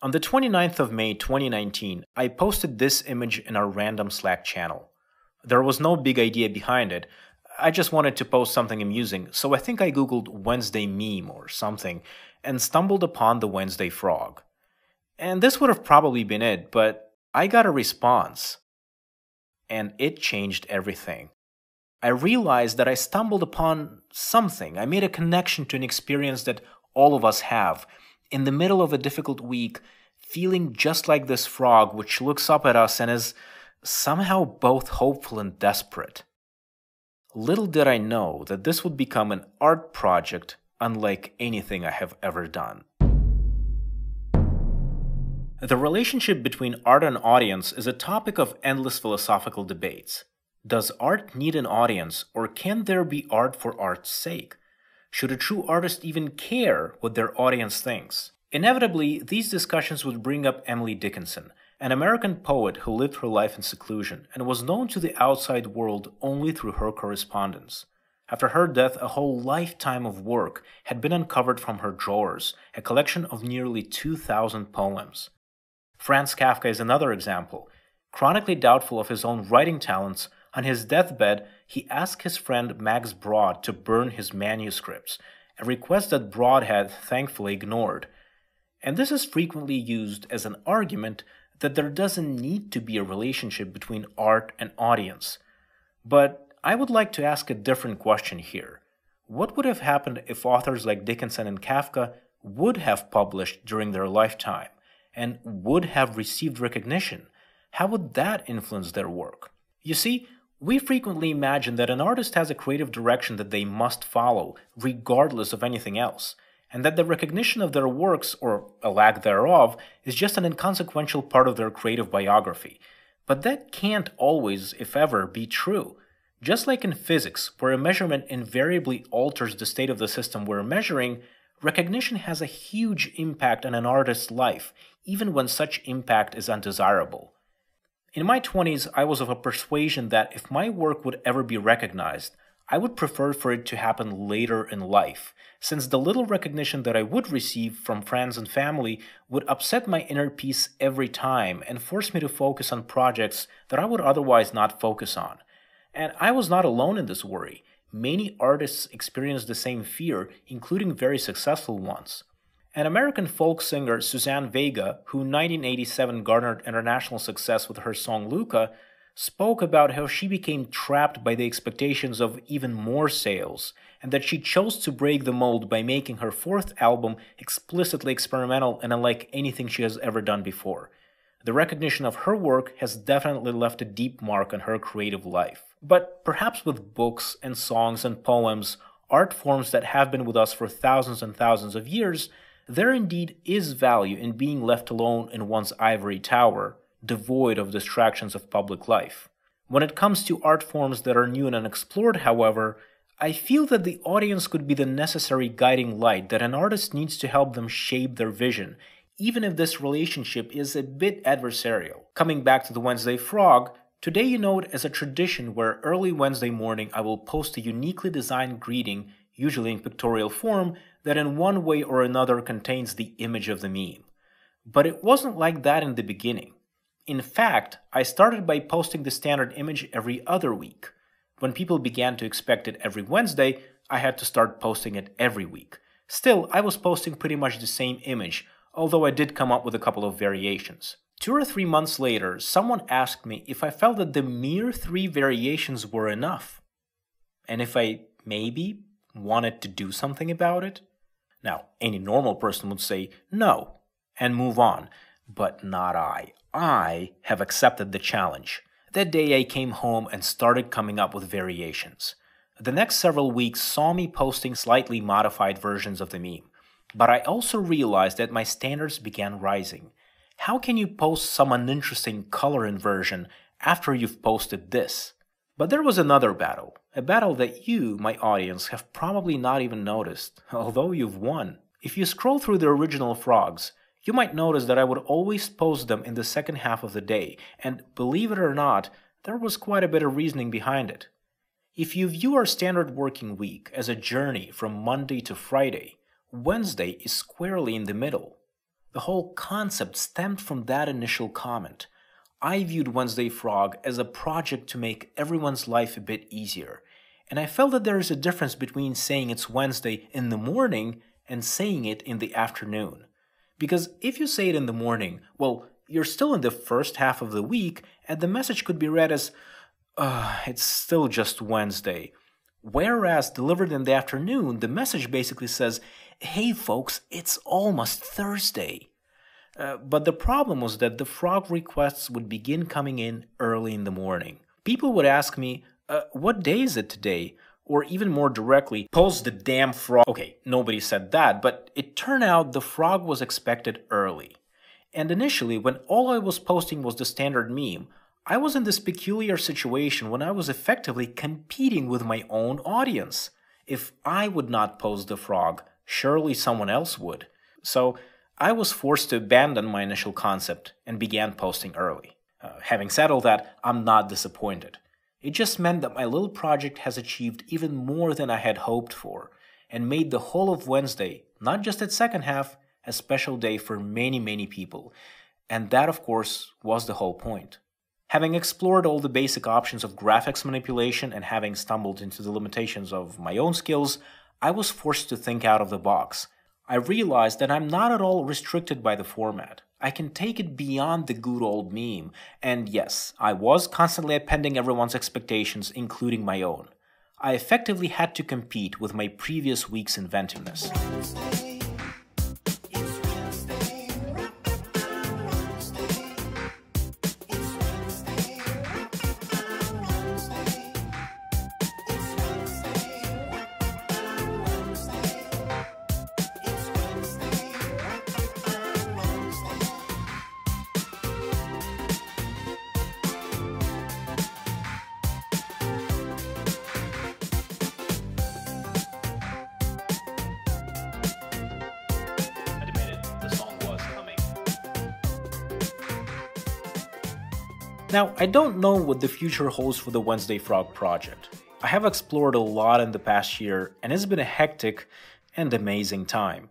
On the 29th of May 2019, I posted this image in our random Slack channel. There was no big idea behind it. I just wanted to post something amusing, so I think I googled Wednesday meme or something and stumbled upon the Wednesday frog. And this would have probably been it, but I got a response. And it changed everything. I realized that I stumbled upon something. I made a connection to an experience that all of us have. In the middle of a difficult week, feeling just like this frog which looks up at us and is somehow both hopeful and desperate. Little did I know that this would become an art project unlike anything I have ever done. The relationship between art and audience is a topic of endless philosophical debates. Does art need an audience, or can there be art for art's sake? Should a true artist even care what their audience thinks? Inevitably, these discussions would bring up Emily Dickinson, an American poet who lived her life in seclusion and was known to the outside world only through her correspondence. After her death, a whole lifetime of work had been uncovered from her drawers, a collection of nearly 2,000 poems. Franz Kafka is another example. Chronically doubtful of his own writing talents, on his deathbed, he asked his friend Max Brod to burn his manuscripts, a request that Brod had thankfully ignored. And this is frequently used as an argument that there doesn't need to be a relationship between art and audience. But I would like to ask a different question here. What would have happened if authors like Dickinson and Kafka would have published during their lifetime and would have received recognition? How would that influence their work? You see, we frequently imagine that an artist has a creative direction that they must follow, regardless of anything else, and that the recognition of their works, or a lack thereof, is just an inconsequential part of their creative biography. But that can't always, if ever, be true. Just like in physics, where a measurement invariably alters the state of the system we're measuring, recognition has a huge impact on an artist's life, even when such impact is undesirable. In my 20s, I was of a persuasion that if my work would ever be recognized, I would prefer for it to happen later in life, since the little recognition that I would receive from friends and family would upset my inner peace every time and force me to focus on projects that I would otherwise not focus on. And I was not alone in this worry. Many artists experience the same fear, including very successful ones. An American folk singer, Suzanne Vega, who in 1987 garnered international success with her song Luca, spoke about how she became trapped by the expectations of even more sales, and that she chose to break the mold by making her fourth album explicitly experimental and unlike anything she has ever done before. The recognition of her work has definitely left a deep mark on her creative life. But perhaps with books and songs and poems, art forms that have been with us for thousands and thousands of years, there indeed is value in being left alone in one's ivory tower, devoid of distractions of public life. When it comes to art forms that are new and unexplored, however, I feel that the audience could be the necessary guiding light that an artist needs to help them shape their vision, even if this relationship is a bit adversarial. Coming back to the Wednesday frog, today you know it as a tradition where early Wednesday morning I will post a uniquely designed greeting, usually in pictorial form, that in one way or another contains the image of the meme. But it wasn't like that in the beginning. In fact, I started by posting the standard image every other week. When people began to expect it every Wednesday, I had to start posting it every week. Still, I was posting pretty much the same image, although I did come up with a couple of variations. 2 or 3 months later, someone asked me if I felt that the mere 3 variations were enough, and if I maybe wanted to do something about it. Now, any normal person would say no and move on, but not I. I have accepted the challenge. That day I came home and started coming up with variations. The next several weeks saw me posting slightly modified versions of the meme, but I also realized that my standards began rising. How can you post some uninteresting color inversion after you've posted this? But there was another battle, a battle that you, my audience, have probably not even noticed, although you've won. If you scroll through the original frogs, you might notice that I would always post them in the second half of the day, and believe it or not, there was quite a bit of reasoning behind it. If you view our standard working week as a journey from Monday to Friday, Wednesday is squarely in the middle. The whole concept stemmed from that initial comment. I viewed Wednesday Frog as a project to make everyone's life a bit easier, and I felt that there is a difference between saying it's Wednesday in the morning and saying it in the afternoon. Because if you say it in the morning, well, you're still in the first half of the week, and the message could be read as, it's still just Wednesday. Whereas delivered in the afternoon, the message basically says, hey folks, it's almost Thursday. But the problem was that the frog requests would begin coming in early in the morning. People would ask me, what day is it today? Or even more directly, post the damn frog. Okay, nobody said that, but it turned out the frog was expected early. And initially, when all I was posting was the standard meme, I was in this peculiar situation when I was effectively competing with my own audience. If I would not post the frog, surely someone else would. So I was forced to abandon my initial concept and began posting early. Having said all that, I'm not disappointed. It just meant that my little project has achieved even more than I had hoped for, and made the whole of Wednesday, not just its second half, a special day for many, many people. And that, of course, was the whole point. Having explored all the basic options of graphics manipulation and having stumbled into the limitations of my own skills, I was forced to think out of the box. I realized that I'm not at all restricted by the format. I can take it beyond the good old meme, and yes, I was constantly appending everyone's expectations, including my own. I effectively had to compete with my previous week's inventiveness. Now, I don't know what the future holds for the Wednesday Frog project. I have explored a lot in the past year, and it's been a hectic and amazing time.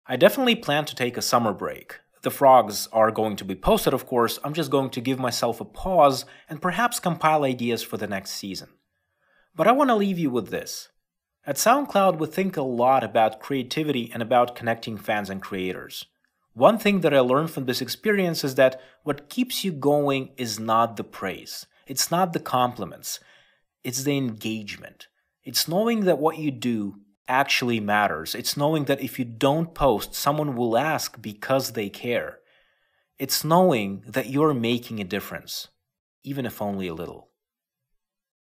I definitely plan to take a summer break. The frogs are going to be posted, of course. I'm just going to give myself a pause and perhaps compile ideas for the next season. But I want to leave you with this. At SoundCloud, we think a lot about creativity and about connecting fans and creators. One thing that I learned from this experience is that what keeps you going is not the praise. It's not the compliments. It's the engagement. It's knowing that what you do actually matters. It's knowing that if you don't post, someone will ask because they care. It's knowing that you're making a difference, even if only a little.